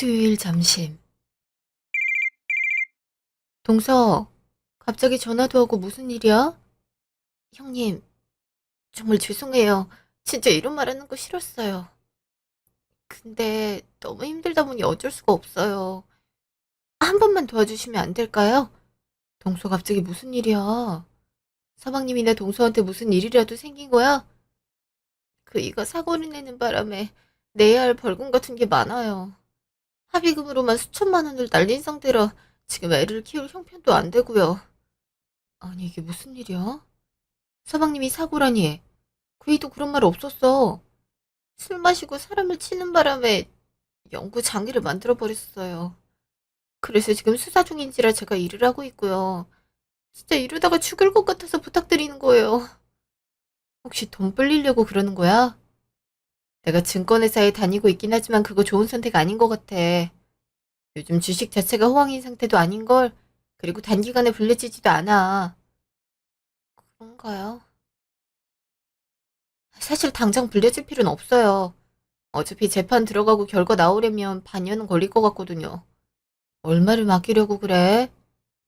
수요일 점심. 동서, 갑자기 전화도 하고 무슨 일이야? 형님, 정말 죄송해요. 진짜 이런 말 하는 거 싫었어요. 근데 너무 힘들다 보니 어쩔 수가 없어요. 한 번만 도와주시면 안 될까요? 동서 갑자기 무슨 일이야? 서방님이나 동서한테 무슨 일이라도 생긴 거야? 그이가 사고를 내는 바람에 내야 할 벌금 같은 게 많아요. 합의금으로만 수천만 원을 날린 상태라 지금 애를 키울 형편도 안 되고요. 아니, 이게 무슨 일이야? 서방님이 사고라니. 그이도 그런 말 없었어. 술 마시고 사람을 치는 바람에 영구 장애를 만들어버렸어요. 그래서 지금 수사 중인지라 제가 일을 하고 있고요. 진짜 이러다가 죽을 것 같아서 부탁드리는 거예요. 혹시 돈 불리려고 그러는 거야? 내가 증권회사에 다니고 있긴 하지만 그거 좋은 선택 아닌 것 같아. 요즘 주식 자체가 호황인 상태도 아닌걸. 그리고 단기간에 불려지지도 않아. 그런가요? 사실 당장 불려질 필요는 없어요. 어차피 재판 들어가고 결과 나오려면 반년은 걸릴 것 같거든요. 얼마를 맡기려고 그래?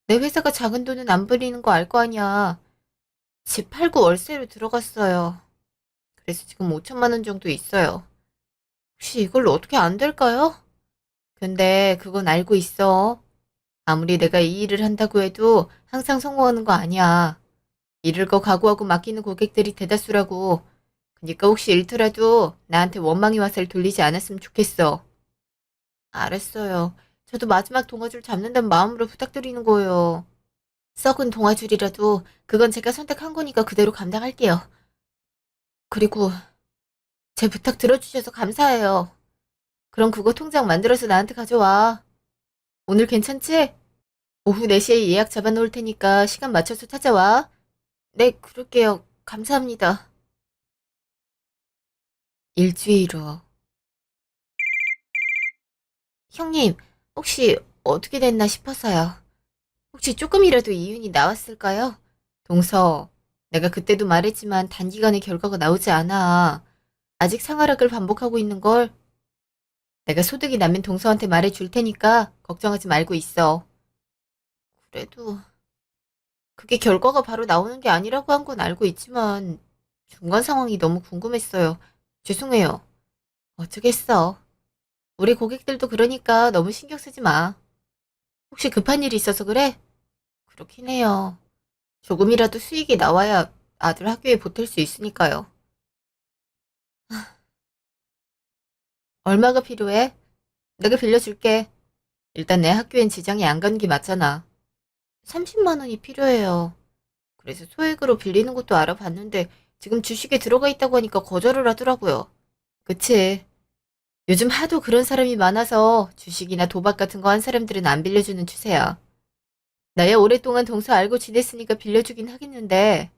내 회사가 작은 돈은 안 벌리는 거 알 거 아니야. 집 팔고 월세로 들어갔어요. 그래서 지금 5천만 원 정도 있어요. 혹시 이걸로 어떻게 안 될까요? 근데 그건 알고 있어. 아무리 내가 이 일을 한다고 해도 항상 성공하는 거 아니야. 잃을 거 각오하고 맡기는 고객들이 대다수라고. 그니까 혹시 잃더라도 나한테 원망의 화살 돌리지 않았으면 좋겠어. 알았어요. 저도 마지막 동아줄 잡는다는 마음으로 부탁드리는 거예요. 썩은 동아줄이라도 그건 제가 선택한 거니까 그대로 감당할게요. 그리고 제 부탁 들어주셔서 감사해요. 그럼 그거 통장 만들어서 나한테 가져와. 오늘 괜찮지? 오후 4시에 예약 잡아놓을 테니까 시간 맞춰서 찾아와. 네, 그럴게요. 감사합니다. 일주일 후. 형님, 혹시 어떻게 됐나 싶어서요. 혹시 조금이라도 이윤이 나왔을까요? 동서, 내가 그때도 말했지만 단기간에 결과가 나오지 않아. 아직 상하락을 반복하고 있는걸. 내가 소득이 나면 동서한테 말해줄 테니까 걱정하지 말고 있어. 그래도 그게 결과가 바로 나오는 게 아니라고 한 건 알고 있지만 중간 상황이 너무 궁금했어요. 죄송해요. 어쩌겠어. 우리 고객들도 그러니까 너무 신경 쓰지 마. 혹시 급한 일이 있어서 그래? 그렇긴 해요. 조금이라도 수익이 나와야 아들 학교에 보탤 수 있으니까요. 얼마가 필요해? 내가 빌려줄게. 일단 내 학교엔 지장이 안 가는 게 맞잖아. 30만 원이 필요해요. 그래서 소액으로 빌리는 것도 알아봤는데 지금 주식에 들어가 있다고 하니까 거절을 하더라고요. 그치? 요즘 하도 그런 사람이 많아서 주식이나 도박 같은 거 한 사람들은 안 빌려주는 추세야. 나야 오랫동안 동서 알고 지냈으니까 빌려주긴 하겠는데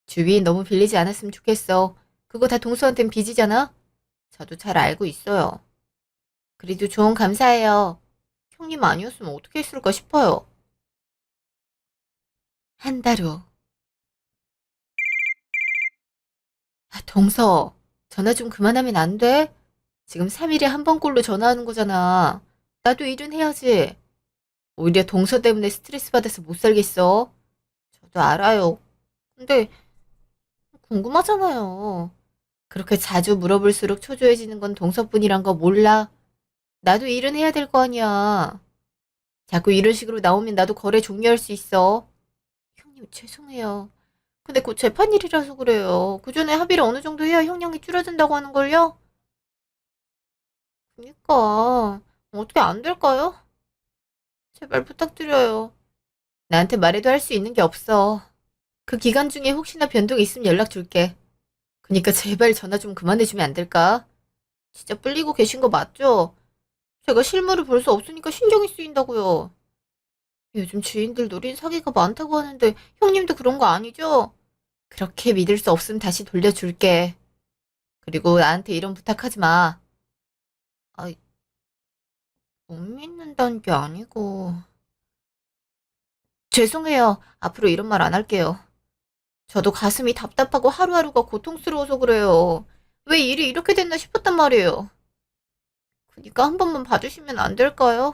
주위에 너무 빌리지 않았으면 좋겠어. 그거 다 동서한텐 빚이잖아? 저도 잘 알고 있어요. 그래도 조언 감사해요. 형님 아니었으면 어떻게 했을까 싶어요. 한 달 후. 아, 동서, 전화 좀 그만하면 안 돼? 지금 3일에 한 번꼴로 전화하는 거잖아. 나도 일은 해야지. 오히려 동서 때문에 스트레스 받아서 못 살겠어. 저도 알아요. 근데 궁금하잖아요. 그렇게 자주 물어볼수록 초조해지는 건 동서뿐이란 거 몰라? 나도 일은 해야 될 거 아니야. 자꾸 이런 식으로 나오면 나도 거래 종료할 수 있어. 형님, 죄송해요. 근데 곧 재판일이라서 그래요. 그 전에 합의를 어느 정도 해야 형량이 줄어든다고 하는걸요? 그니까 어떻게 안 될까요? 제발 부탁드려요. 나한테 말해도 할 수 있는 게 없어. 그 기간 중에 혹시나 변동 있으면 연락 줄게. 그니까 제발 전화 좀 그만해주면 안 될까? 진짜 뿔리고 계신 거 맞죠? 제가 실물을 볼 수 없으니까 신경이 쓰인다고요. 요즘 주인들 노린 사기가 많다고 하는데 형님도 그런 거 아니죠? 그렇게 믿을 수 없으면 다시 돌려줄게. 그리고 나한테 이런 부탁하지 마. 아, 못 믿는다는 게 아니고. 죄송해요. 앞으로 이런 말 안 할게요. 저도 가슴이 답답하고 하루하루가 고통스러워서 그래요. 왜 일이 이렇게 됐나 싶었단 말이에요. 그니까 한 번만 봐주시면 안 될까요?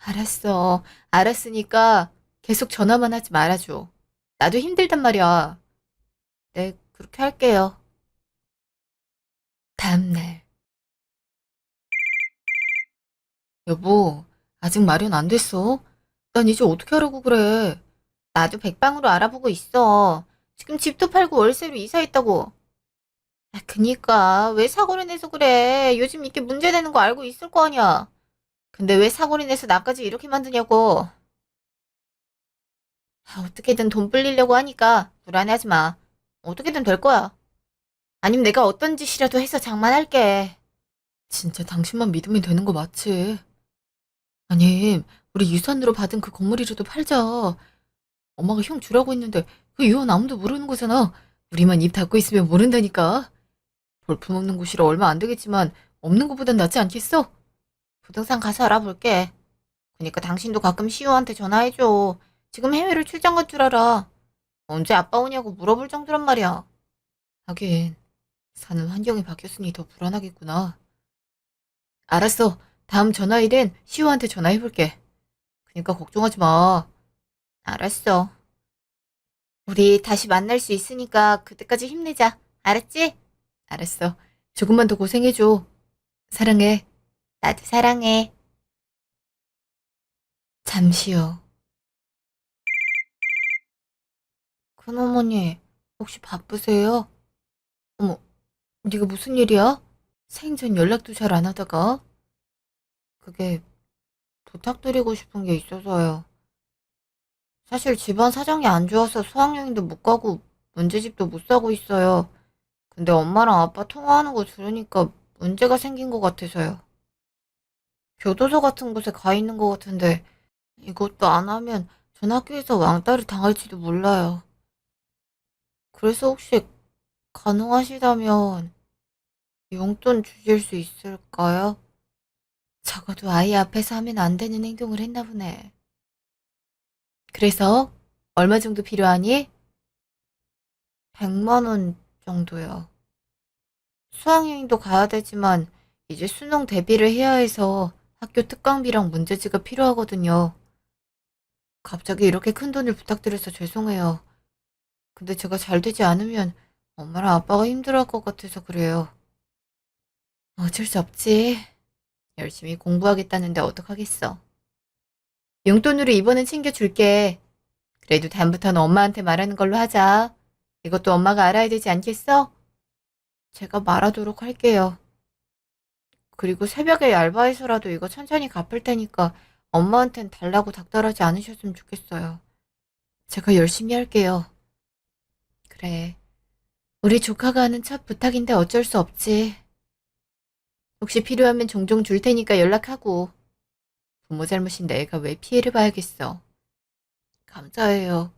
알았어. 알았으니까 계속 전화만 하지 말아줘. 나도 힘들단 말이야. 네, 그렇게 할게요. 다음날. 여보, 아직 마련 안 됐어? 난 이제 어떻게 하라고 그래? 나도 백방으로 알아보고 있어. 지금 집도 팔고 월세로 이사했다고. 아, 그니까 왜 사고를 내서 그래? 요즘 이렇게 문제되는 거 알고 있을 거 아니야. 근데 왜 사고를 내서 나까지 이렇게 만드냐고. 아, 어떻게든 돈 불리려고 하니까 불안해하지 마. 어떻게든 될 거야. 아니면 내가 어떤 짓이라도 해서 장만할게. 진짜 당신만 믿으면 되는 거 맞지? 아니, 우리 유산으로 받은 그 건물이라도 팔자. 엄마가 형 주라고 했는데 그 이유는 아무도 모르는 거잖아. 우리만 입 닫고 있으면 모른다니까. 볼품없는 곳이라 얼마 안 되겠지만 없는 것보단 낫지 않겠어? 부동산 가서 알아볼게. 그니까 당신도 가끔 시우한테 전화해줘. 지금 해외로 출장 갈 줄 알아. 언제 아빠 오냐고 물어볼 정도란 말이야. 하긴 사는 환경이 바뀌었으니 더 불안하겠구나. 알았어. 다음 전화일엔 시우한테 전화해볼게. 그니까 걱정하지 마. 알았어. 우리 다시 만날 수 있으니까 그때까지 힘내자. 알았지? 알았어. 조금만 더 고생해줘. 사랑해. 나도 사랑해. 잠시요. 큰어머니, 혹시 바쁘세요? 어머, 네가 무슨 일이야? 생전 연락도 잘 안 하다가? 그게 부탁드리고 싶은 게 있어서요. 사실 집안 사정이 안 좋아서 수학여행도 못 가고 문제집도 못 사고 있어요. 근데 엄마랑 아빠 통화하는 거 들으니까 문제가 생긴 것 같아서요. 교도소 같은 곳에 가 있는 것 같은데 이것도 안 하면 전 학교에서 왕따를 당할지도 몰라요. 그래서 혹시 가능하시다면 용돈 주실 수 있을까요? 적어도 아이 앞에서 하면 안 되는 행동을 했나 보네. 그래서 얼마 정도 필요하니? 100만 원 정도요. 수학여행도 가야 되지만 이제 수능 대비를 해야 해서 학교 특강비랑 문제지가 필요하거든요. 갑자기 이렇게 큰 돈을 부탁드려서 죄송해요. 근데 제가 잘 되지 않으면 엄마랑 아빠가 힘들어할 것 같아서 그래요. 어쩔 수 없지. 열심히 공부하겠다는데 어떡하겠어. 용돈으로 이번엔 챙겨줄게. 그래도 다음부터는 엄마한테 말하는 걸로 하자. 이것도 엄마가 알아야 되지 않겠어? 제가 말하도록 할게요. 그리고 새벽에 알바해서라도 이거 천천히 갚을 테니까 엄마한텐 달라고 닥달하지 않으셨으면 좋겠어요. 제가 열심히 할게요. 그래. 우리 조카가 하는 첫 부탁인데 어쩔 수 없지. 혹시 필요하면 종종 줄 테니까 연락하고. 부모 잘못인데 애가 왜 피해를 봐야겠어. 감사해요.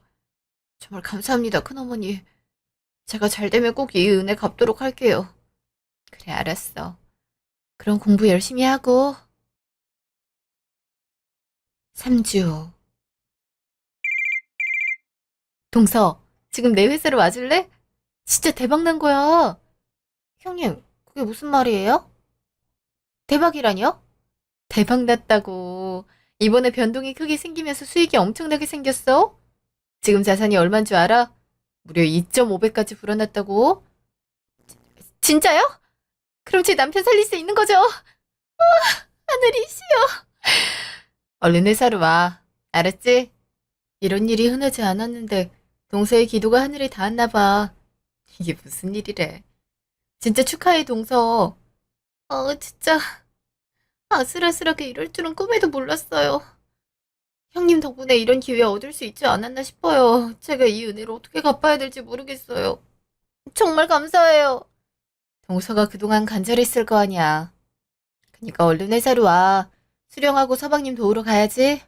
정말 감사합니다, 큰어머니. 제가 잘 되면 꼭 이 은혜 갚도록 할게요. 그래, 알았어. 그럼 공부 열심히 하고. 3주 후. 동서, 지금 내 회사로 와줄래? 진짜 대박 난 거야. 형님, 그게 무슨 말이에요? 대박이라뇨? 대박 났다고. 이번에 변동이 크게 생기면서 수익이 엄청나게 생겼어? 지금 자산이 얼만 줄 알아? 무려 2.5배까지 불어났다고? 진짜요? 그럼 제 남편 살릴 수 있는 거죠? 하늘이시여. 얼른 회사로 와. 알았지? 이런 일이 흔하지 않았는데 동서의 기도가 하늘에 닿았나 봐. 이게 무슨 일이래. 진짜 축하해, 동서. 진짜 아슬아슬하게 이럴 줄은 꿈에도 몰랐어요. 형님 덕분에 이런 기회 얻을 수 있지 않았나 싶어요. 제가 이 은혜를 어떻게 갚아야 될지 모르겠어요. 정말 감사해요. 동서가 그동안 간절했을 거 아니야. 그니까 얼른 회사로 와. 수령하고 서방님 도우러 가야지.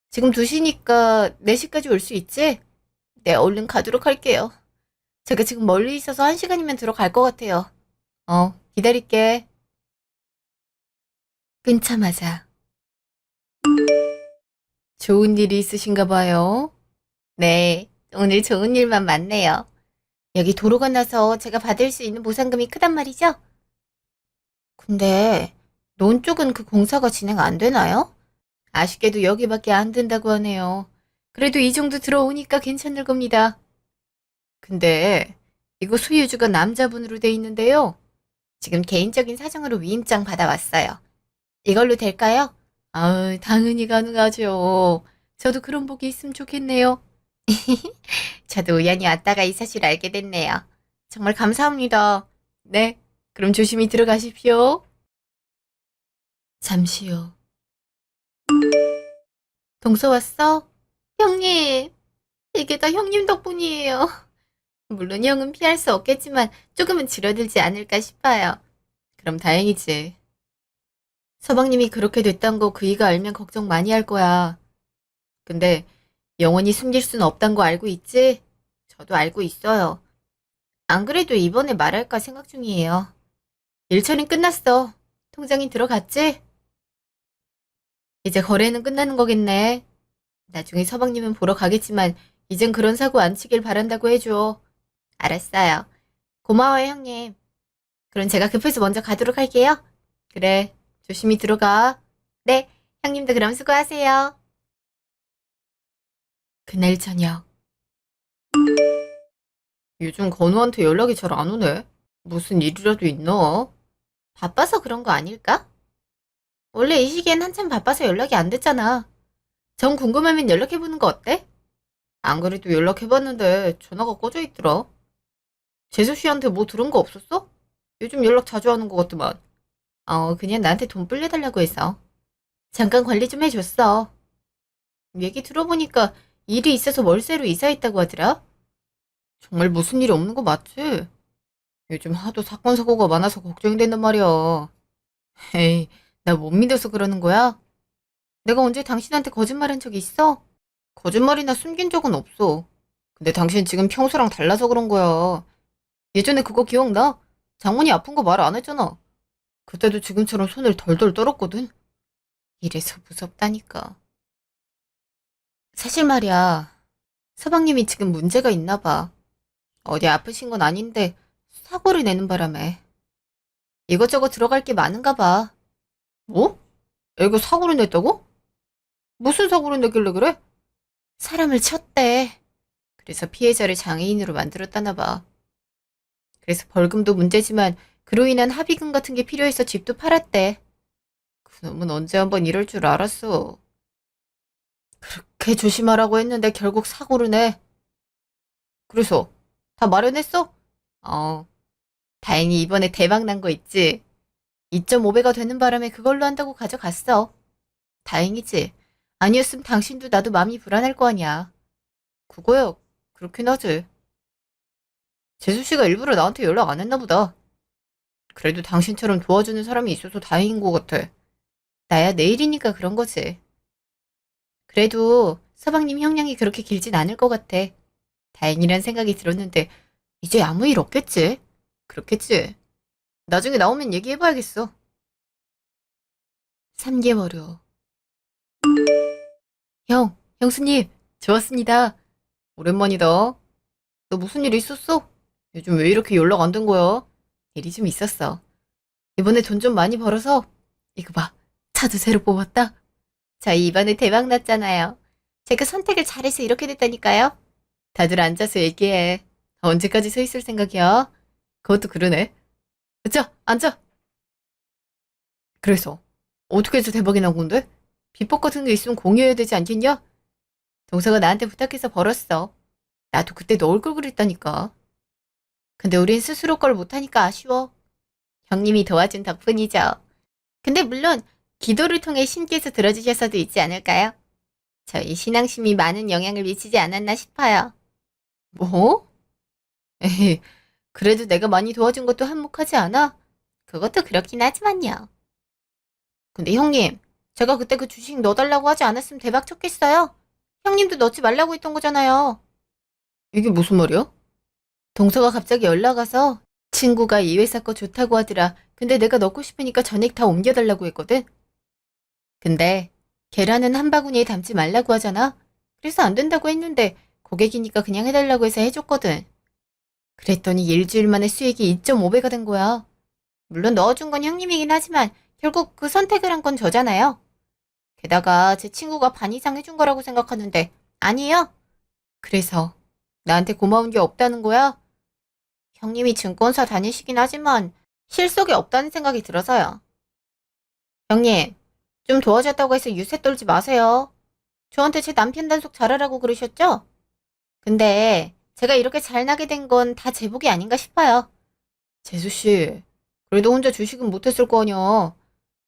지금 2시니까 4시까지 올 수 있지? 네, 얼른 가도록 할게요. 제가 지금 멀리 있어서 1시간이면 들어갈 것 같아요. 기다릴게. 끊자마자. 좋은 일이 있으신가 봐요. 네, 오늘 좋은 일만 많네요. 여기 도로 건너서 제가 받을 수 있는 보상금이 크단 말이죠? 근데 논 쪽은 그 공사가 진행 안 되나요? 아쉽게도 여기밖에 안 된다고 하네요. 그래도 이 정도 들어오니까 괜찮을 겁니다. 근데 이거 소유주가 남자분으로 돼 있는데요. 지금 개인적인 사정으로 위임장 받아왔어요. 이걸로 될까요? 아, 당연히 가능하죠. 저도 그런 복이 있으면 좋겠네요. 저도 우연히 왔다가 이 사실 알게 됐네요. 정말 감사합니다. 네, 그럼 조심히 들어가십시오. 잠시요. 동서 왔어? 형님, 이게 다 형님 덕분이에요. 물론 형은 피할 수 없겠지만 조금은 줄어들지 않을까 싶어요. 그럼 다행이지. 서방님이 그렇게 됐단 거 그이가 알면 걱정 많이 할 거야. 근데 영원히 숨길 순 없단 거 알고 있지? 저도 알고 있어요. 안 그래도 이번에 말할까 생각 중이에요. 일처리는 끝났어. 통장이 들어갔지? 이제 거래는 끝나는 거겠네. 나중에 서방님은 보러 가겠지만 이젠 그런 사고 안 치길 바란다고 해줘. 알았어요. 고마워요, 형님. 그럼 제가 급해서 먼저 가도록 할게요. 그래, 조심히 들어가. 네, 형님도 그럼 수고하세요. 그날 저녁. 요즘 건우한테 연락이 잘 안 오네. 무슨 일이라도 있나? 바빠서 그런 거 아닐까? 원래 이 시기엔 한참 바빠서 연락이 안 됐잖아. 정 궁금하면 연락해보는 거 어때? 안 그래도 연락해봤는데 전화가 꺼져 있더라. 재수 씨한테 뭐 들은 거 없었어? 요즘 연락 자주 하는 것 같더만. 그냥 나한테 돈 불려달라고 해서. 잠깐 관리 좀 해줬어. 얘기 들어보니까 일이 있어서 월세로 이사했다고 하더라. 정말 무슨 일이 없는 거 맞지? 요즘 하도 사건 사고가 많아서 걱정된단 말이야. 에이, 나 못 믿어서 그러는 거야? 내가 언제 당신한테 거짓말한 적 있어? 거짓말이나 숨긴 적은 없어. 근데 당신 지금 평소랑 달라서 그런 거야. 예전에 그거 기억나? 장모님 아픈 거 말 안 했잖아. 그때도 지금처럼 손을 덜덜 떨었거든. 이래서 무섭다니까. 사실 말이야. 서방님이 지금 문제가 있나 봐. 어디 아프신 건 아닌데 사고를 내는 바람에 이것저것 들어갈 게 많은가 봐. 뭐? 애가 사고를 냈다고? 무슨 사고를 내길래 그래? 사람을 쳤대. 그래서 피해자를 장애인으로 만들었다나 봐. 그래서 벌금도 문제지만 그로 인한 합의금 같은 게 필요해서 집도 팔았대. 그놈은 언제 한번 이럴 줄 알았어. 그렇게 조심하라고 했는데 결국 사고를 내. 그래서 다 마련했어? 어, 다행히 이번에 대박 난 거 있지. 2.5배가 되는 바람에 그걸로 한다고 가져갔어. 다행이지. 아니었으면 당신도 나도 마음이 불안할 거 아니야. 그거야, 그렇긴 하지. 재수 씨가 일부러 나한테 연락 안 했나 보다. 그래도 당신처럼 도와주는 사람이 있어서 다행인 것 같아. 나야 내일이니까 그런 거지. 그래도 서방님 형량이 그렇게 길진 않을 것 같아. 다행이란 생각이 들었는데 이제 아무 일 없겠지? 그렇겠지? 나중에 나오면 얘기해봐야겠어. 3개월 후. 형수님, 좋았습니다. 오랜만이다. 너 무슨 일 있었어? 요즘 왜 이렇게 연락 안 된 거야? 일이 좀 있었어. 이번에 돈 좀 많이 벌어서 이거 봐. 차도 새로 뽑았다. 저희 이번에 대박 났잖아요. 제가 선택을 잘해서 이렇게 됐다니까요. 다들 앉아서 얘기해. 언제까지 서 있을 생각이야? 그것도 그러네. 자, 앉아. 그래서 어떻게 해서 대박이 난 건데? 비법 같은 게 있으면 공유해야 되지 않겠냐? 동서가 나한테 부탁해서 벌었어. 나도 그때 넣을 걸 그랬다니까. 근데 우린 스스로 걸 못하니까 아쉬워. 형님이 도와준 덕분이죠. 근데 물론 기도를 통해 신께서 들어주셔서도 있지 않을까요? 저희 신앙심이 많은 영향을 미치지 않았나 싶어요. 뭐? 에이, 그래도 내가 많이 도와준 것도 한몫하지 않아? 그것도 그렇긴 하지만요. 근데 형님, 제가 그때 그 주식 넣어달라고 하지 않았으면 대박 쳤겠어요? 형님도 넣지 말라고 했던 거잖아요. 이게 무슨 말이야? 동서가 갑자기 연락 와서 친구가 이 회사 거 좋다고 하더라. 근데 내가 넣고 싶으니까 전액 다 옮겨달라고 했거든? 근데 계란은 한 바구니에 담지 말라고 하잖아? 그래서 안 된다고 했는데 고객이니까 그냥 해달라고 해서 해줬거든. 그랬더니 일주일 만에 수익이 2.5배가 된 거야. 물론 넣어준 건 형님이긴 하지만 결국 그 선택을 한 건 저잖아요. 게다가 제 친구가 반 이상 해준 거라고 생각하는데 아니에요. 그래서 나한테 고마운 게 없다는 거야? 형님이 증권사 다니시긴 하지만 실속이 없다는 생각이 들어서요. 형님, 좀 도와줬다고 해서 유세 떨지 마세요. 저한테 제 남편 단속 잘하라고 그러셨죠? 근데 제가 이렇게 잘 나게 된 건 다 제 복이 아닌가 싶어요. 재수씨, 그래도 혼자 주식은 못했을 거 아니야.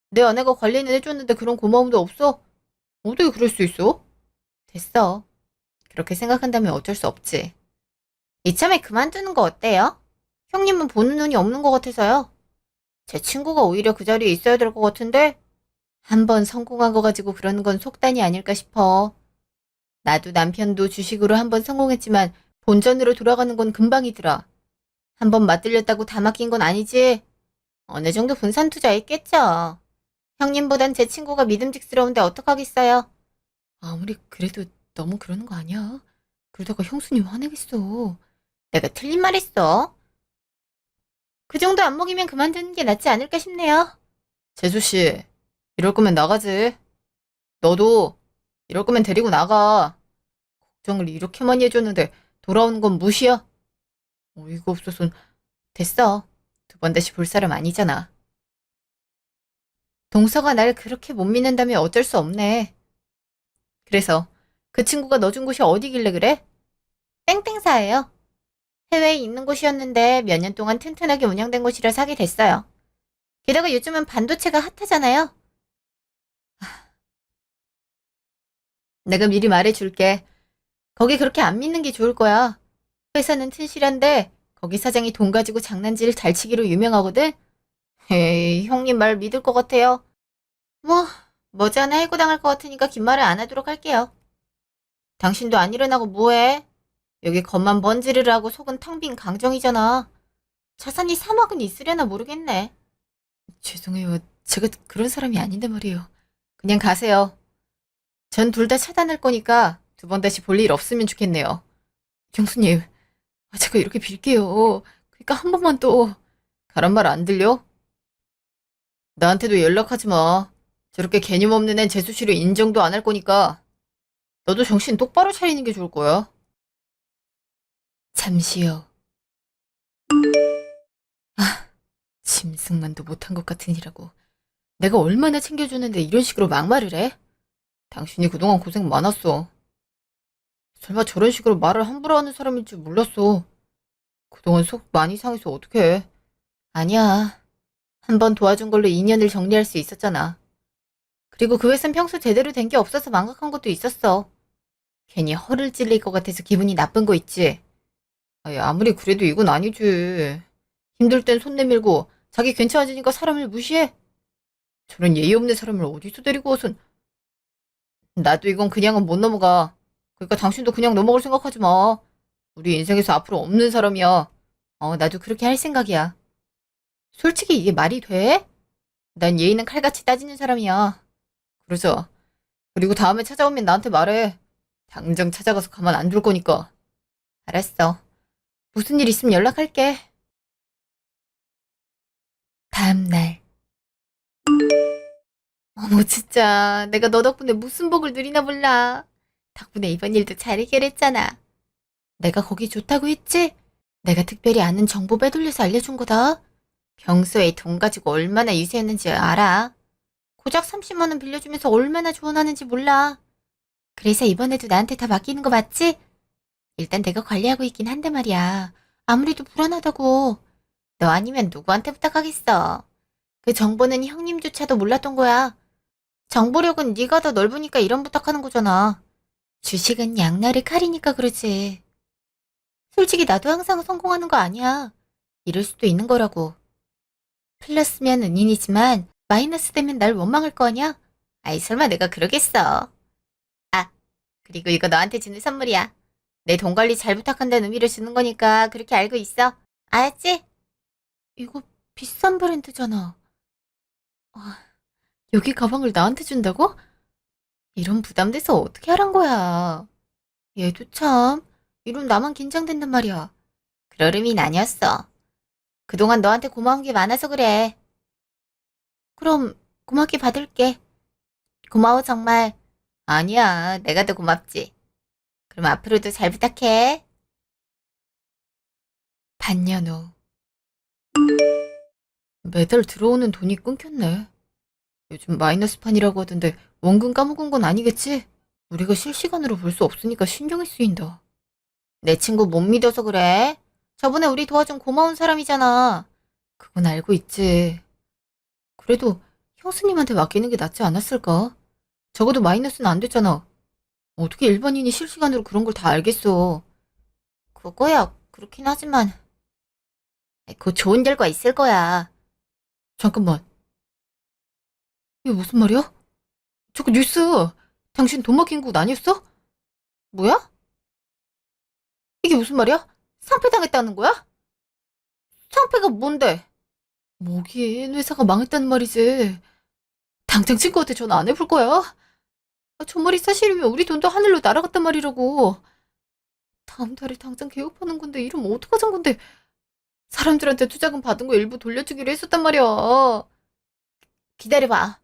내 아내가 관리는 해줬는데 그런 고마움도 없어? 어떻게 그럴 수 있어? 됐어. 그렇게 생각한다면 어쩔 수 없지. 이참에 그만두는 거 어때요? 형님은 보는 눈이 없는 것 같아서요. 제 친구가 오히려 그 자리에 있어야 될 것 같은데? 한 번 성공한 거 가지고 그러는 건 속단이 아닐까 싶어. 나도 남편도 주식으로 한 번 성공했지만 본전으로 돌아가는 건 금방이더라. 한 번 맞들렸다고 다 맡긴 건 아니지? 어느 정도 분산 투자했겠죠. 형님보단 제 친구가 믿음직스러운데 어떡하겠어요? 아무리 그래도 너무 그러는 거 아니야? 그러다가 형수님 화내겠어. 내가 틀린 말 했어. 그 정도 안 먹이면 그만두는 게 낫지 않을까 싶네요. 재수씨, 이럴 거면 나가지. 너도 이럴 거면 데리고 나가. 걱정을 이렇게 많이 해줬는데 돌아오는 건 무시야? 어이가 없어서. 됐어. 두 번 다시 볼 사람 아니잖아. 동서가 날 그렇게 못 믿는다면 어쩔 수 없네. 그래서 그 친구가 넣어준 곳이 어디길래 그래? 땡땡사예요. 해외에 있는 곳이었는데 몇 년 동안 튼튼하게 운영된 곳이라 사게 됐어요. 게다가 요즘은 반도체가 핫하잖아요. 내가 미리 말해줄게. 거기 그렇게 안 믿는 게 좋을 거야. 회사는 튼실한데 거기 사장이 돈 가지고 장난질 잘 치기로 유명하거든? 에이, 형님 말 믿을 것 같아요. 뭐, 머지않아 해고당할 것 같으니까 긴 말을 안 하도록 할게요. 당신도 안 일어나고 뭐해? 여기 겉만 번지르르하고 속은 텅 빈 강정이잖아. 자산이 3억은 있으려나 모르겠네. 죄송해요. 제가 그런 사람이 아닌데 말이에요. 그냥 가세요. 전 둘 다 차단할 거니까 두 번 다시 볼 일 없으면 좋겠네요. 경수님, 제가 이렇게 빌게요. 그러니까 한 번만 또 가란 말 안 들려? 나한테도 연락하지 마. 저렇게 개념 없는 앤 재수씨로 인정도 안 할 거니까 너도 정신 똑바로 차리는 게 좋을 거야. 잠시요. 짐승만도 못한 것 같은 이라고. 내가 얼마나 챙겨주는데 이런 식으로 막말을 해? 당신이 그동안 고생 많았어. 설마 저런 식으로 말을 함부로 하는 사람일 줄 몰랐어. 그동안 속 많이 상해서 어떡해. 아니야. 한 번 도와준 걸로 인연을 정리할 수 있었잖아. 그리고 그 회사는 평소 제대로 된 게 없어서 망각한 것도 있었어. 괜히 허를 찔릴 것 같아서 기분이 나쁜 거 있지. 아니, 아무리 그래도 이건 아니지. 힘들 땐 손 내밀고 자기 괜찮아지니까 사람을 무시해? 저런 예의 없는 사람을 어디서 데리고 와선. 나도 이건 그냥은 못 넘어가. 그러니까 당신도 그냥 넘어갈 생각하지 마. 우리 인생에서 앞으로 없는 사람이야. 나도 그렇게 할 생각이야. 솔직히 이게 말이 돼? 난 예의는 칼같이 따지는 사람이야. 그러죠. 그리고 다음에 찾아오면 나한테 말해. 당장 찾아가서 가만 안 둘 거니까. 알았어. 무슨 일 있으면 연락할게. 다음 날. 어머, 진짜. 내가 너 덕분에 무슨 복을 누리나 몰라. 덕분에 이번 일도 잘 해결했잖아. 내가 거기 좋다고 했지? 내가 특별히 아는 정보 빼돌려서 알려준 거다. 평소에 돈 가지고 얼마나 유세했는지 알아. 고작 30만 원 빌려주면서 얼마나 조언하는지 몰라. 그래서 이번에도 나한테 다 맡기는 거 맞지? 일단 내가 관리하고 있긴 한데 말이야. 아무래도 불안하다고. 너 아니면 누구한테 부탁하겠어. 그 정보는 형님조차도 몰랐던 거야. 정보력은 네가 더 넓으니까 이런 부탁하는 거잖아. 주식은 양날의 칼이니까 그러지. 솔직히 나도 항상 성공하는 거 아니야. 이럴 수도 있는 거라고. 플러스면 은인이지만 마이너스 되면 날 원망할 거 아니야? 아이 설마 내가 그러겠어. 아, 그리고 이거 너한테 주는 선물이야. 내 돈 관리 잘 부탁한다는 의미로 주는 거니까 그렇게 알고 있어. 알았지? 이거 비싼 브랜드잖아. 아, 여기 가방을 나한테 준다고? 이런 부담돼서 어떻게 하란 거야. 얘도 참, 이런 나만 긴장된단 말이야. 그럴 의미는 아니었어. 그동안 너한테 고마운 게 많아서 그래. 그럼 고맙게 받을게. 고마워 정말. 아니야, 내가 더 고맙지. 그럼 앞으로도 잘 부탁해. 반년 후. 매달 들어오는 돈이 끊겼네. 요즘 마이너스 판이라고 하던데 원금 까먹은 건 아니겠지? 우리가 실시간으로 볼 수 없으니까 신경이 쓰인다. 내 친구 못 믿어서 그래. 저번에 우리 도와준 고마운 사람이잖아. 그건 알고 있지. 그래도 형수님한테 맡기는 게 낫지 않았을까? 적어도 마이너스는 안 됐잖아. 어떻게 일반인이 실시간으로 그런 걸 다 알겠어. 그거야 그렇긴 하지만 곧 좋은 결과 있을 거야. 잠깐만. 이게 무슨 말이야? 저거 뉴스. 당신 돈 맡긴 곳 아니었어? 뭐야? 이게 무슨 말이야? 상패당했다는 거야? 상패가 뭔데? 뭐긴 회사가 망했다는 말이지. 당장 친구한테 전화 안 해볼 거야? 저 말이 사실이면 우리 돈도 하늘로 날아갔단 말이라고. 다음 달에 당장 개업하는 건데 이러면 어떡하자는 건데. 사람들한테 투자금 받은 거 일부 돌려주기로 했었단 말이야. 기다려봐.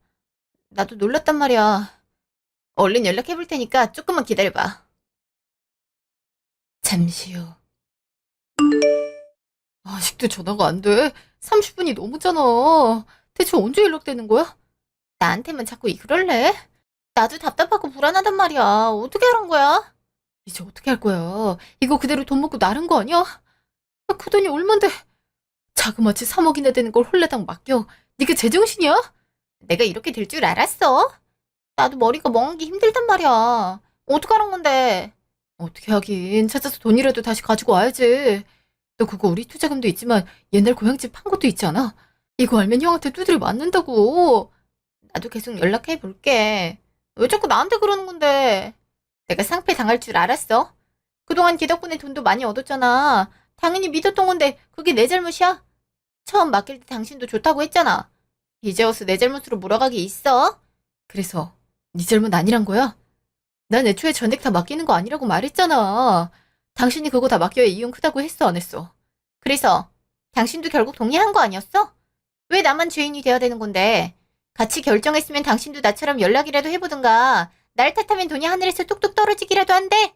나도 놀랐단 말이야. 얼른 연락해볼 테니까 조금만 기다려봐. 잠시 후. 아직도 전화가 안 돼. 30분이 넘었잖아. 대체 언제 연락되는 거야? 나한테만 자꾸 이러래? 나도 답답하고 불안하단 말이야. 어떻게 하란 거야? 이제 어떻게 할 거야? 이거 그대로 돈 먹고 나른 거 아니야? 그 돈이 얼만데? 자그마치 3억이나 되는 걸 홀라당 맡겨. 네가 제정신이야? 내가 이렇게 될 줄 알았어? 나도 머리가 멍한 게 힘들단 말이야. 어떡하란 건데? 어떻게 하긴 찾아서 돈이라도 다시 가지고 와야지. 너 그거 우리 투자금도 있지만 옛날 고향집 판 것도 있지 않아? 이거 알면 형한테 두드려 맞는다고. 나도 계속 연락해 볼게. 왜 자꾸 나한테 그러는 건데? 내가 상패 당할 줄 알았어? 그동안 걔 덕분에 돈도 많이 얻었잖아. 당연히 믿었던 건데 그게 내 잘못이야? 처음 맡길 때 당신도 좋다고 했잖아. 이제 와서 내 잘못으로 몰아가기 있어? 그래서 네 잘못 아니란 거야? 난 애초에 전액 다 맡기는 거 아니라고 말했잖아. 당신이 그거 다 맡겨야 이윤 크다고 했어, 안 했어? 그래서 당신도 결국 동의한 거 아니었어? 왜 나만 죄인이 돼야 되는 건데? 같이 결정했으면 당신도 나처럼 연락이라도 해보든가. 날 탓하면 돈이 하늘에서 뚝뚝 떨어지기라도 한대.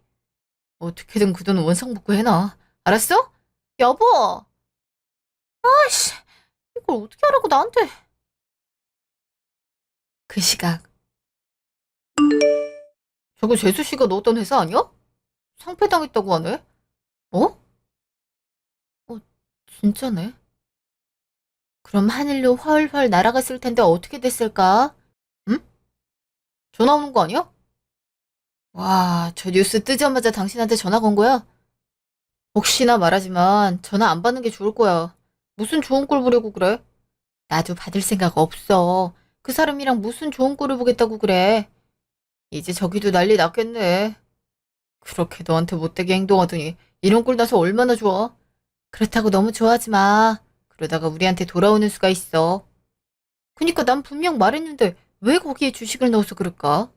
어떻게든 그 돈 원상복구 해놔. 알았어? 여보. 아이씨, 이걸 어떻게 하라고 나한테. 그 시각. 저거 재수 씨가 넣었던 회사 아니야? 상패당했다고 하네? 어? 어, 진짜네. 그럼 하늘로 훨훨 날아갔을 텐데 어떻게 됐을까? 응? 전화 오는 거 아니야? 와, 저 뉴스 뜨자마자 당신한테 전화 건 거야? 혹시나 말하지만 전화 안 받는 게 좋을 거야. 무슨 좋은 꼴 보려고 그래? 나도 받을 생각 없어. 그 사람이랑 무슨 좋은 꼴을 보겠다고 그래. 이제 저기도 난리 났겠네. 그렇게 너한테 못되게 행동하더니 이런 꼴 나서 얼마나 좋아. 그렇다고 너무 좋아하지 마. 그러다가 우리한테 돌아오는 수가 있어. 그니까 난 분명 말했는데 왜 거기에 주식을 넣어서 그럴까?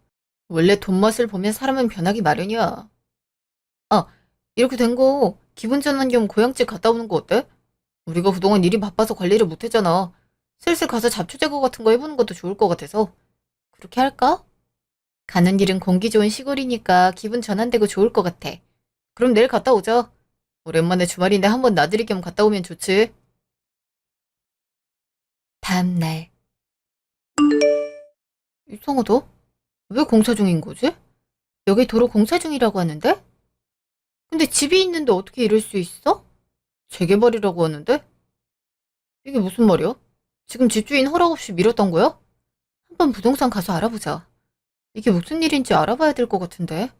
원래 돈 맛을 보면 사람은 변하기 마련이야. 아, 이렇게 된 거 기분 전환 겸 고향집 갔다 오는 거 어때? 우리가 그동안 일이 바빠서 관리를 못했잖아. 슬슬 가서 잡초 제거 같은 거 해보는 것도 좋을 것 같아서. 그렇게 할까? 가는 길은 공기 좋은 시골이니까 기분 전환되고 좋을 것 같아. 그럼 내일 갔다 오자. 오랜만에 주말인데 한번 나들이 겸 갔다 오면 좋지. 다음 날. 이상하다. 왜 공사 중인 거지? 여기 도로 공사 중이라고 하는데? 근데 집이 있는데 어떻게 이럴 수 있어? 재개발이라고 하는데? 이게 무슨 말이야? 지금 집주인 허락 없이 밀었던 거야? 한번 부동산 가서 알아보자. 이게 무슨 일인지 알아봐야 될 것 같은데.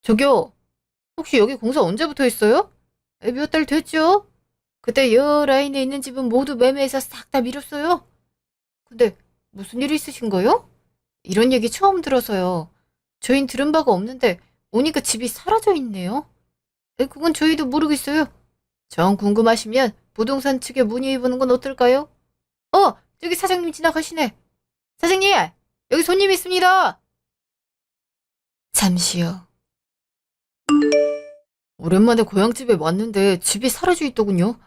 저기요, 혹시 여기 공사 언제부터 했어요? 몇 달 됐죠? 그때 여 라인에 있는 집은 모두 매매해서 싹 다 밀었어요. 근데 무슨 일 있으신 거요? 이런 얘기 처음 들어서요. 저흰 들은 바가 없는데 오니까 집이 사라져 있네요. 그건 저희도 모르겠어요. 정 궁금하시면 부동산 측에 문의해보는 건 어떨까요? 저기 사장님 지나가시네. 사장님, 여기 손님 있습니다. 잠시 후. 오랜만에 고향집에 왔는데 집이 사라져 있더군요.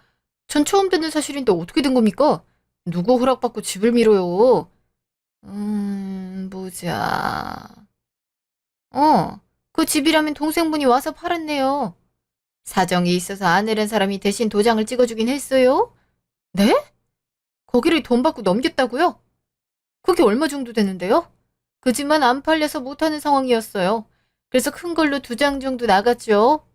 전 처음 듣는 사실인데 어떻게 된 겁니까? 누구 허락받고 집을 밀어요? 보자. 어, 그 집이라면 동생분이 와서 팔았네요. 사정이 있어서 아내란 사람이 대신 도장을 찍어주긴 했어요? 네? 거기를 돈 받고 넘겼다고요? 그게 얼마 정도 되는데요? 그 집만 안 팔려서 못하는 상황이었어요. 그래서 큰 걸로 2장 정도 나갔죠.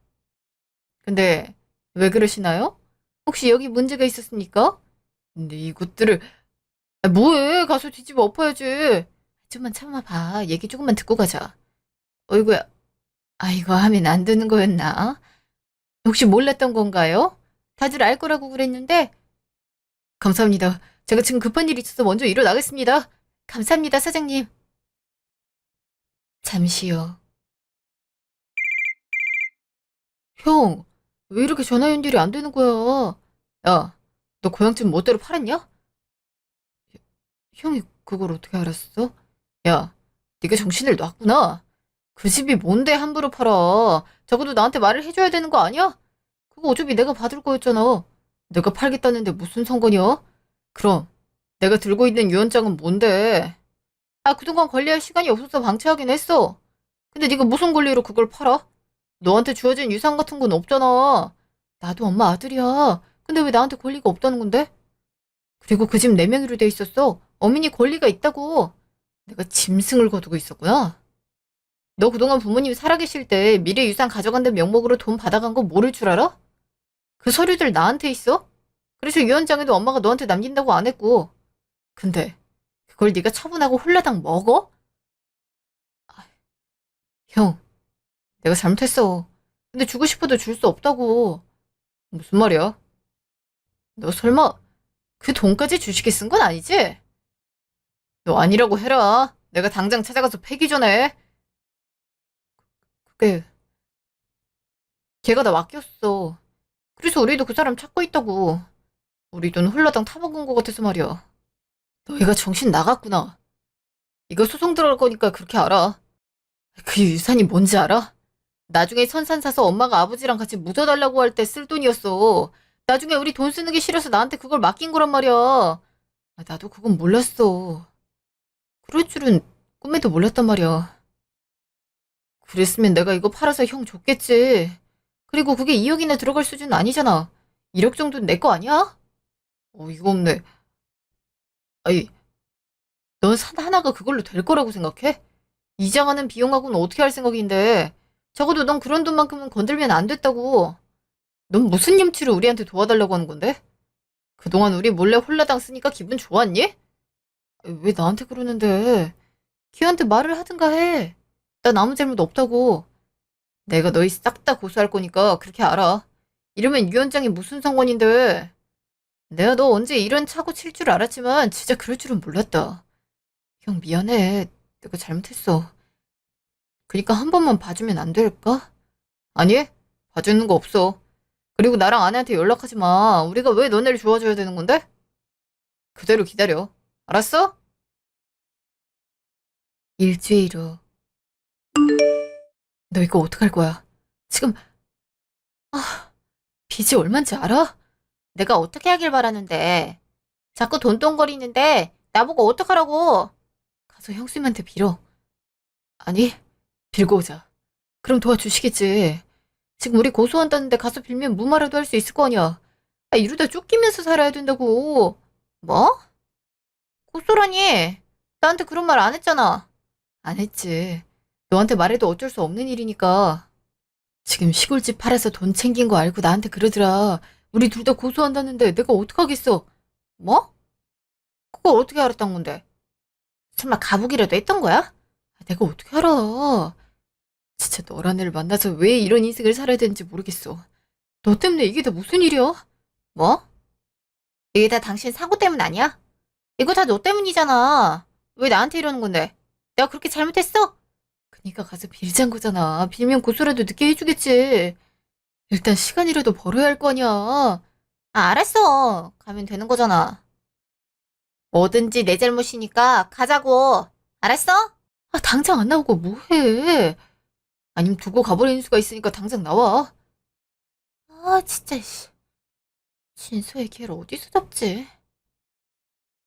근데 왜 그러시나요? 혹시 여기 문제가 있었습니까? 근데 이것들을 뭐해? 가서 뒤집어 엎어야지. 좀만 참아봐. 얘기 조금만 듣고 가자. 어이구야. 아, 이거 하면 안 되는 거였나? 혹시 몰랐던 건가요? 다들 알 거라고 그랬는데. 감사합니다. 제가 지금 급한 일이 있어서 먼저 일어나겠습니다. 감사합니다, 사장님. 잠시요. 형, 왜 이렇게 전화 연결이 안 되는 거야? 야, 너 고향집 멋대로 팔았냐? 형이 그걸 어떻게 알았어? 야, 네가 정신을 놨구나. 그 집이 뭔데 함부로 팔아. 적어도 나한테 말을 해줘야 되는 거 아니야? 그거 어차피 내가 받을 거였잖아. 내가 팔겠다는데 무슨 상관이야? 그럼 내가 들고 있는 유언장은 뭔데? 아, 그동안 관리할 시간이 없어서 방치하긴 했어. 근데 네가 무슨 권리로 그걸 팔아? 너한테 주어진 유산 같은 건 없잖아. 나도 엄마 아들이야. 근데 왜 나한테 권리가 없다는 건데? 그리고 그 집 내 명의로 돼 있었어. 어민이 권리가 있다고. 내가 짐승을 거두고 있었구나. 너 그동안 부모님 살아계실 때 미래 유산 가져간다는 명목으로 돈 받아간 거 모를 줄 알아? 그 서류들 나한테 있어? 그래서 유언장에도 엄마가 너한테 남긴다고 안 했고. 근데 그걸 네가 처분하고 홀라당 먹어? 형, 내가 잘못했어. 근데 주고 싶어도 줄 수 없다고. 무슨 말이야? 너 설마 그 돈까지 주식에 쓴 건 아니지? 너 아니라고 해라. 내가 당장 찾아가서 패기 전에. 그게 걔가 나 맡겼어. 그래서 우리도 그 사람 찾고 있다고. 우리 돈 홀라당 타먹은 것 같아서 말이야. 너희가 정신 나갔구나. 이거 소송 들어갈 거니까 그렇게 알아. 그 유산이 뭔지 알아? 나중에 선산 사서 엄마가 아버지랑 같이 묻어달라고 할 때 쓸 돈이었어. 나중에 우리 돈 쓰는 게 싫어서 나한테 그걸 맡긴 거란 말이야. 나도 그건 몰랐어. 그럴 줄은 꿈에도 몰랐단 말이야. 그랬으면 내가 이거 팔아서 형 줬겠지. 그리고 그게 2억이나 들어갈 수준은 아니잖아. 1억 정도는 내 거 아니야? 이거 없네. 아니, 넌 산 하나가 그걸로 될 거라고 생각해? 이장하는 비용하고는 어떻게 할 생각인데. 적어도 넌 그런 돈만큼은 건들면 안 됐다고. 넌 무슨 염치로 우리한테 도와달라고 하는 건데? 그동안 우리 몰래 홀라당 쓰니까 기분 좋았니? 왜 나한테 그러는데? 걔한테 말을 하든가 해. 난 아무 잘못 없다고. 내가 너희 싹 다 고소할 거니까 그렇게 알아. 이러면 유언장이 무슨 상관인데. 내가 너 언제 이런 차고 칠 줄 알았지만 진짜 그럴 줄은 몰랐다. 형 미안해. 내가 잘못했어. 그니까 한 번만 봐주면 안 될까? 아니, 봐주는 거 없어. 그리고 나랑 아내한테 연락하지 마. 우리가 왜 너네를 도와줘야 되는 건데? 그대로 기다려. 알았어? 일주일 후. 너 이거 어떡할 거야? 지금, 빚이 얼만지 알아? 내가 어떻게 하길 바라는데. 자꾸 돈돈거리는데 나보고 어떡하라고. 가서 형수님한테 빌어. 아니, 빌고 오자. 그럼 도와주시겠지. 지금 우리 고소한다는데 가서 빌면 무마라도 할 수 있을 거 아니야. 이러다 쫓기면서 살아야 된다고. 뭐? 고소라니. 나한테 그런 말 안 했잖아. 안 했지. 너한테 말해도 어쩔 수 없는 일이니까. 지금 시골집 팔아서 돈 챙긴 거 알고 나한테 그러더라. 우리 둘 다 고소한다는데 내가 어떡하겠어. 뭐? 그걸 어떻게 알았단 건데? 설마 가보기라도 했던 거야? 내가 어떻게 알아. 진짜 너란 애를 만나서 왜 이런 인생을 살아야 되는지 모르겠어. 너 때문에 이게 다 무슨 일이야? 뭐? 이게 다 당신 사고 때문 아니야? 이거 다 너 때문이잖아. 왜 나한테 이러는 건데? 내가 그렇게 잘못했어? 그니까 가서 빌잔 거잖아. 빌면 고소라도 늦게 해주겠지. 일단 시간이라도 벌어야 할 거 아니야. 알았어. 가면 되는 거잖아. 뭐든지 내 잘못이니까 가자고. 알았어? 당장 안 나오고 뭐해. 아니면 두고 가버리는 수가 있으니까 당장 나와. 아, 진짜, 씨. 진서의 기회를 어디서 잡지?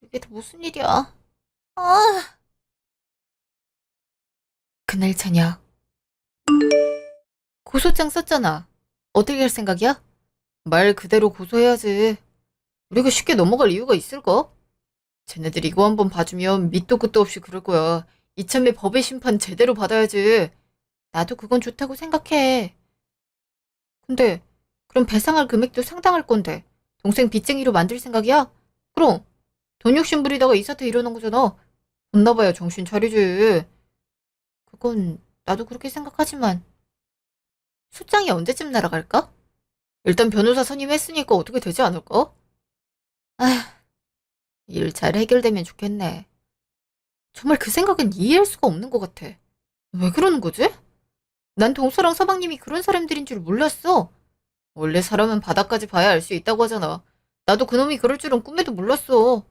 이게 다 무슨 일이야? 아, 그날 저녁. 고소장 썼잖아. 어떻게 할 생각이야? 말 그대로 고소해야지. 우리가 쉽게 넘어갈 이유가 있을까? 쟤네들 이거 한번 봐주면 밑도 끝도 없이 그럴 거야. 이참에 법의 심판 제대로 받아야지. 나도 그건 좋다고 생각해. 근데 그럼 배상할 금액도 상당할 건데 동생 빚쟁이로 만들 생각이야? 그럼 돈 욕심 부리다가 이 사태 일어난 거잖아. 혼나봐야 정신 차리지. 그건 나도 그렇게 생각하지만 소장이 언제쯤 날아갈까? 일단 변호사 선임했으니까 어떻게 되지 않을까? 아, 일 잘 해결되면 좋겠네. 정말 그 생각은 이해할 수가 없는 것 같아. 왜 그러는 거지? 난 동서랑 서방님이 그런 사람들인 줄 몰랐어. 원래 사람은 바닥까지 봐야 알 수 있다고 하잖아. 나도 그놈이 그럴 줄은 꿈에도 몰랐어.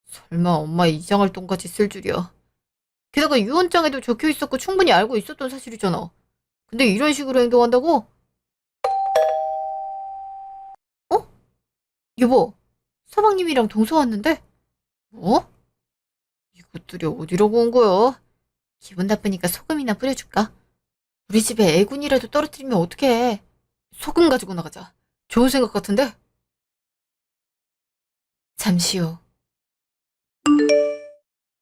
설마 엄마 이장할 돈까지 쓸 줄이야. 게다가 유언장에도 적혀 있었고 충분히 알고 있었던 사실이잖아. 근데 이런 식으로 행동한다고? 어? 여보, 서방님이랑 동서 왔는데? 뭐? 이것들이 어디라고 온 거야? 기분 나쁘니까 소금이나 뿌려줄까? 우리 집에 애군이라도 떨어뜨리면 어떡해. 소금 가지고 나가자. 좋은 생각 같은데? 잠시 후.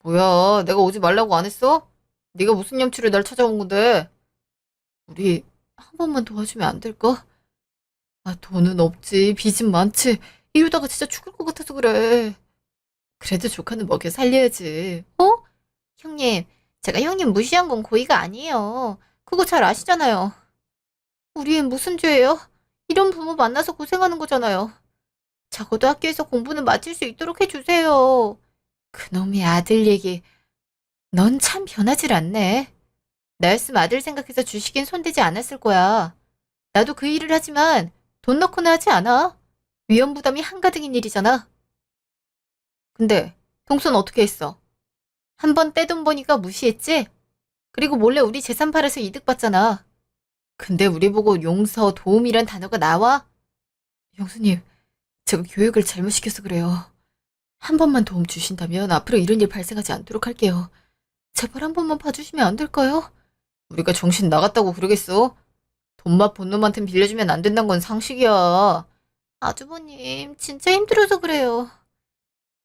뭐야, 내가 오지 말라고 안 했어? 네가 무슨 염치로 날 찾아온 건데? 우리 한 번만 도와주면 안 될까? 아, 돈은 없지, 빚은 많지. 이러다가 진짜 죽을 것 같아서 그래. 그래도 조카는 먹여 살려야지. 어? 형님, 제가 형님 무시한 건 고의가 아니에요. 그거 잘 아시잖아요. 우리 애 무슨 죄예요? 이런 부모 만나서 고생하는 거잖아요. 적어도 학교에서 공부는 마칠 수 있도록 해주세요. 그놈의 아들 얘기. 넌 참 변하질 않네. 나였으면 아들 생각해서 주식엔 손대지 않았을 거야. 나도 그 일을 하지만 돈 넣고는 하지 않아. 위험 부담이 한가득인 일이잖아. 근데 동선 어떻게 했어? 한 번 떼돈 버니까 무시했지? 그리고 몰래 우리 재산 팔아서 이득 봤잖아. 근데 우리 보고 용서, 도움이란 단어가 나와? 형수님, 제가 교육을 잘못 시켜서 그래요. 한 번만 도움 주신다면 앞으로 이런 일 발생하지 않도록 할게요. 제발 한 번만 봐주시면 안 될까요? 우리가 정신 나갔다고 그러겠어? 돈맛 본 놈한텐 빌려주면 안 된다는 건 상식이야. 아주버님, 진짜 힘들어서 그래요.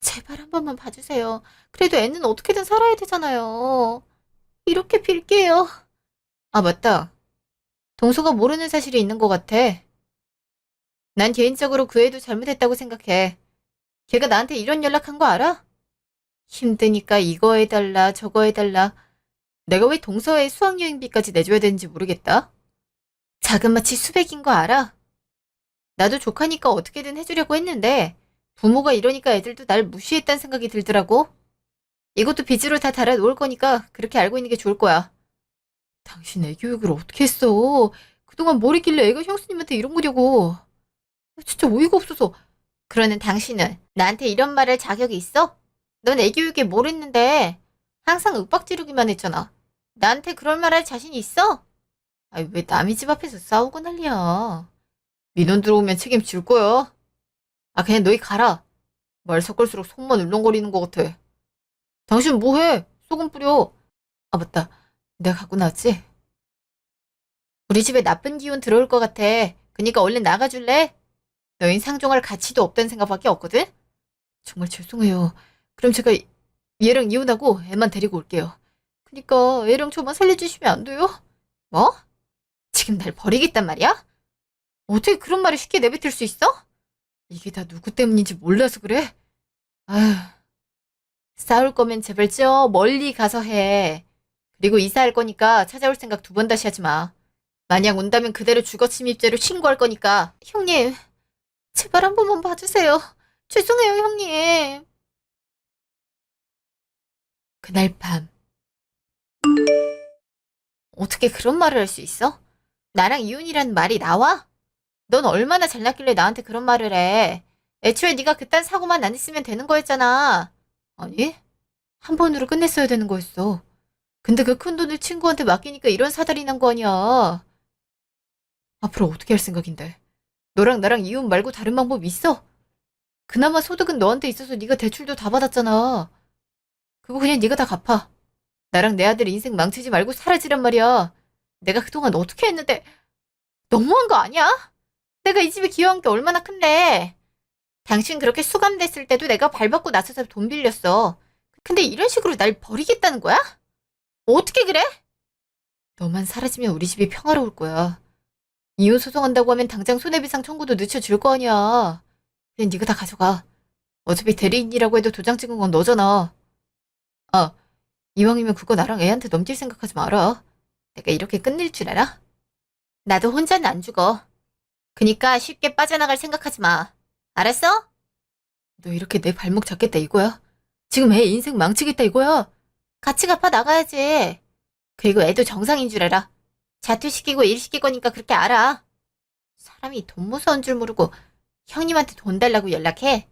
제발 한 번만 봐주세요. 그래도 애는 어떻게든 살아야 되잖아요. 이렇게 빌게요. 아, 맞다. 동서가 모르는 사실이 있는 것 같아. 난 개인적으로 그 애도 잘못했다고 생각해. 걔가 나한테 이런 연락한 거 알아? 힘드니까 이거 해달라, 저거 해달라. 내가 왜 동서의 수학여행비까지 내줘야 되는지 모르겠다. 자그마치 수백인 거 알아? 나도 조카니까 어떻게든 해주려고 했는데 부모가 이러니까 애들도 날 무시했다는 생각이 들더라고. 이것도 빚으로 다 달아놓을 거니까 그렇게 알고 있는 게 좋을 거야. 당신 애 교육을 어떻게 했어? 그동안 뭘 했길래 애가 형수님한테 이런 거냐고. 진짜 어이가 없어서. 그러는 당신은 나한테 이런 말할 자격이 있어? 넌 애 교육에 뭘 했는데 항상 윽박지르기만 했잖아. 나한테 그런 말 할 자신이 있어? 아니, 왜 남의 집 앞에서 싸우고 난리야. 민원 들어오면 책임질 거야. 아, 그냥 너희 가라. 말 섞을수록 속만 울렁거리는 것 같아. 당신 뭐해? 소금 뿌려. 아, 맞다. 내가 갖고 나왔지? 우리 집에 나쁜 기운 들어올 것 같아. 그니까 얼른 나가줄래? 너흰 상종할 가치도 없다는 생각밖에 없거든? 정말 죄송해요. 그럼 제가 얘랑 이혼하고 애만 데리고 올게요. 그니까 애랑 저만 살려주시면 안 돼요? 뭐? 지금 날 버리겠단 말이야? 어떻게 그런 말을 쉽게 내뱉을 수 있어? 이게 다 누구 때문인지 몰라서 그래? 아휴, 싸울 거면 제발 저 멀리 가서 해. 그리고 이사할 거니까 찾아올 생각 두 번 다시 하지 마. 만약 온다면 그대로 주거침입죄로 신고할 거니까. 형님, 제발 한 번만 봐주세요. 죄송해요, 형님. 그날 밤. 어떻게 그런 말을 할 수 있어? 나랑 이혼이라는 말이 나와? 넌 얼마나 잘났길래 나한테 그런 말을 해. 애초에 네가 그딴 사고만 안 했으면 되는 거였잖아. 아니, 한 번으로 끝냈어야 되는 거였어. 근데 그 큰 돈을 친구한테 맡기니까 이런 사달이 난 거 아니야. 앞으로 어떻게 할 생각인데? 너랑 나랑 이혼 말고 다른 방법 있어? 그나마 소득은 너한테 있어서 네가 대출도 다 받았잖아. 그거 그냥 네가 다 갚아. 나랑 내 아들 인생 망치지 말고 사라지란 말이야. 내가 그동안 어떻게 했는데 너무한 거 아니야? 내가 이 집에 기여한 게 얼마나 큰데. 당신 그렇게 수감됐을 때도 내가 발벗고 나서서 돈 빌렸어. 근데 이런 식으로 날 버리겠다는 거야? 어떻게 그래? 너만 사라지면 우리 집이 평화로울 거야. 이혼 소송한다고 하면 당장 손해배상 청구도 늦춰줄 거 아니야. 그냥 네가 다 가져가. 어차피 대리인이라고 해도 도장 찍은 건 너잖아. 아, 이왕이면 그거 나랑 애한테 넘길 생각하지 마라. 내가 이렇게 끝낼 줄 알아? 나도 혼자는 안 죽어. 그니까 쉽게 빠져나갈 생각하지 마. 알았어? 너 이렇게 내 발목 잡겠다 이거야? 지금 애 인생 망치겠다 이거야? 같이 갚아 나가야지. 그리고 애도 정상인 줄 알아. 자퇴시키고 일 시킬 거니까 그렇게 알아. 사람이 돈 무서운 줄 모르고 형님한테 돈 달라고 연락해?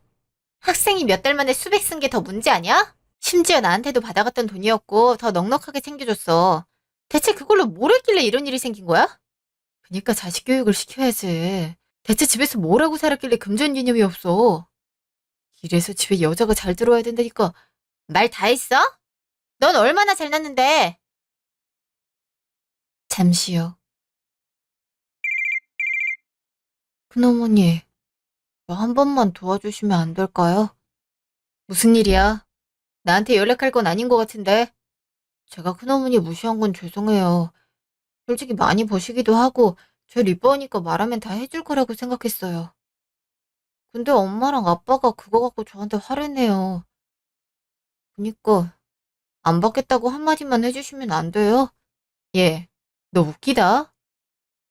학생이 몇 달 만에 수백 쓴 게 더 문제 아니야? 심지어 나한테도 받아갔던 돈이었고 더 넉넉하게 챙겨줬어. 대체 그걸로 뭘 했길래 이런 일이 생긴 거야? 그니까 자식 교육을 시켜야지. 대체 집에서 뭘 하고 살았길래 금전개념이 없어. 이래서 집에 여자가 잘 들어와야 된다니까. 말 다 했어? 넌 얼마나 잘났는데. 잠시요. 큰어머니, 저 한 번만 도와주시면 안 될까요? 무슨 일이야? 나한테 연락할 건 아닌 것 같은데. 제가 큰어머니 무시한 건 죄송해요. 솔직히 많이 버시기도 하고 절 이뻐하니까 말하면 다 해줄 거라고 생각했어요. 근데 엄마랑 아빠가 그거 갖고 저한테 화를 내요. 그니까 안 받겠다고 한마디만 해주시면 안 돼요? 얘, 너 웃기다.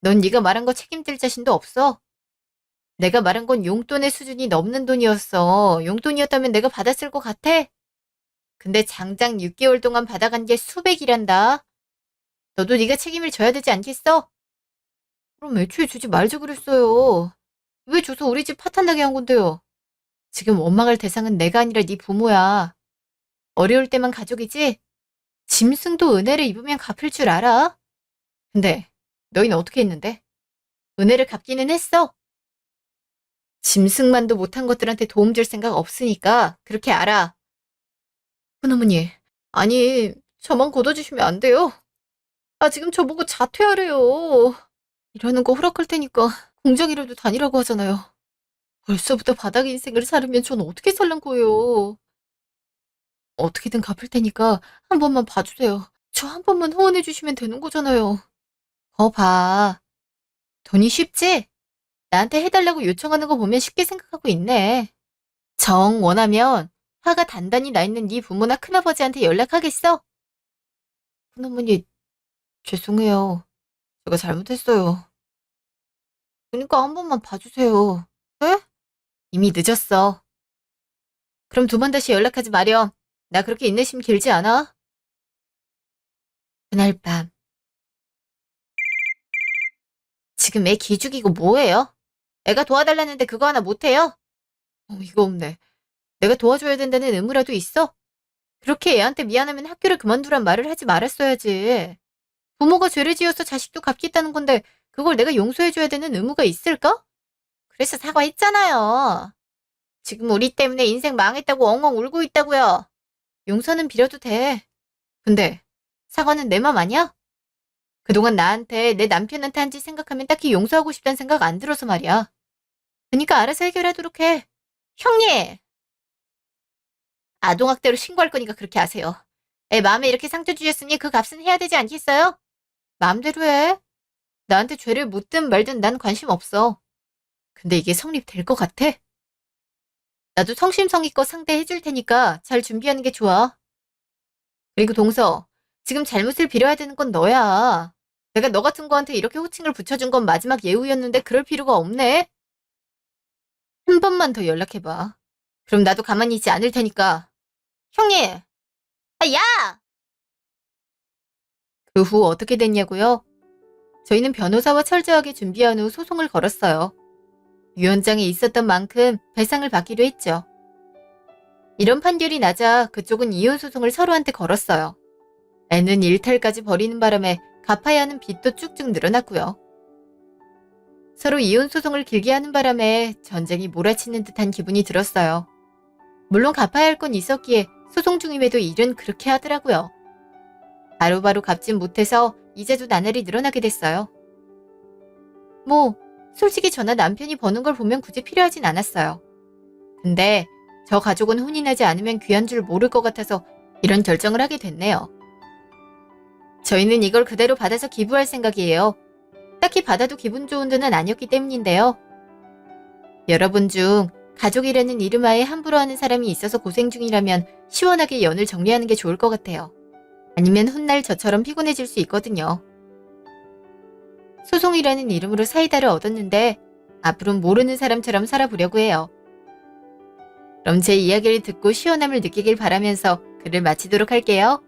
넌 네가 말한 거 책임질 자신도 없어. 내가 말한 건 용돈의 수준이 넘는 돈이었어. 용돈이었다면 내가 받았을 것 같아? 근데 장장 6개월 동안 받아간 게 수백이란다. 너도 네가 책임을 져야 되지 않겠어? 그럼 애초에 주지 말자 그랬어요. 왜 줘서 우리 집 파탄나게 한 건데요? 지금 원망할 대상은 내가 아니라 네 부모야. 어려울 때만 가족이지? 짐승도 은혜를 입으면 갚을 줄 알아? 근데 너희는 어떻게 했는데? 은혜를 갚기는 했어? 짐승만도 못한 것들한테 도움 줄 생각 없으니까 그렇게 알아. 큰어머니, 아니 저만 걷어주시면 안 돼요? 아 지금 저보고 자퇴하래요. 이러는 거 허락할 테니까 공장이라도 다니라고 하잖아요. 벌써부터 바닥 인생을 살으면 전 어떻게 살란 거예요. 어떻게든 갚을 테니까 한 번만 봐주세요. 저 한 번만 후원해 주시면 되는 거잖아요. 봐. 돈이 쉽지? 나한테 해달라고 요청하는 거 보면 쉽게 생각하고 있네. 정 원하면 화가 단단히 나 있는 네 부모나 큰아버지한테 연락하겠어? 큰어머니, 죄송해요. 제가 잘못했어요. 그러니까 한 번만 봐주세요. 네? 이미 늦었어. 그럼 두 번 다시 연락하지 마렴. 나 그렇게 인내심 길지 않아? 그날 밤. 지금 애 기죽이고 뭐해요? 애가 도와달라는데 그거 하나 못해요? 이거 없네. 내가 도와줘야 된다는 의무라도 있어? 그렇게 애한테 미안하면 학교를 그만두란 말을 하지 말았어야지. 부모가 죄를 지어서 자식도 갚겠다는 건데 그걸 내가 용서해줘야 되는 의무가 있을까? 그래서 사과했잖아요. 지금 우리 때문에 인생 망했다고 엉엉 울고 있다고요. 용서는 빌어도 돼. 근데 사과는 내 맘 아니야? 그동안 나한테 내 남편한테 한 짓 생각하면 딱히 용서하고 싶다는 생각 안 들어서 말이야. 그러니까 알아서 해결하도록 해. 형님! 아동학대로 신고할 거니까 그렇게 하세요. 애 마음에 이렇게 상처 주셨으니 그 값은 해야 되지 않겠어요? 마음대로 해. 나한테 죄를 묻든 말든 난 관심 없어. 근데 이게 성립될 것 같아? 나도 성심성의껏 상대해줄 테니까 잘 준비하는 게 좋아. 그리고 동서, 지금 잘못을 빌어야 되는 건 너야. 내가 너 같은 거한테 이렇게 호칭을 붙여준 건 마지막 예우였는데 그럴 필요가 없네? 한 번만 더 연락해봐. 그럼 나도 가만히 있지 않을 테니까. 형님! 아, 야! 그 후 어떻게 됐냐고요? 저희는 변호사와 철저하게 준비한 후 소송을 걸었어요. 유언장에 있었던 만큼 배상을 받기로 했죠. 이런 판결이 나자 그쪽은 이혼 소송을 서로한테 걸었어요. 애는 일탈까지 벌이는 바람에 갚아야 하는 빚도 쭉쭉 늘어났고요. 서로 이혼 소송을 길게 하는 바람에 전쟁이 몰아치는 듯한 기분이 들었어요. 물론 갚아야 할 건 있었기에 소송 중임에도 일은 그렇게 하더라고요. 바로바로 갚진 못해서 이자도 나날이 늘어나게 됐어요. 뭐 솔직히 저나 남편이 버는 걸 보면 굳이 필요하진 않았어요. 근데 저 가족은 혼인하지 않으면 귀한 줄 모를 것 같아서 이런 결정을 하게 됐네요. 저희는 이걸 그대로 받아서 기부할 생각이에요. 딱히 받아도 기분 좋은 돈은 아니었기 때문인데요. 여러분 중 가족이라는 이름하에 함부로 하는 사람이 있어서 고생 중이라면 시원하게 연을 정리하는 게 좋을 것 같아요. 아니면 훗날 저처럼 피곤해질 수 있거든요. 소송이라는 이름으로 사이다를 얻었는데 앞으로는 모르는 사람처럼 살아보려고 해요. 그럼 제 이야기를 듣고 시원함을 느끼길 바라면서 글을 마치도록 할게요.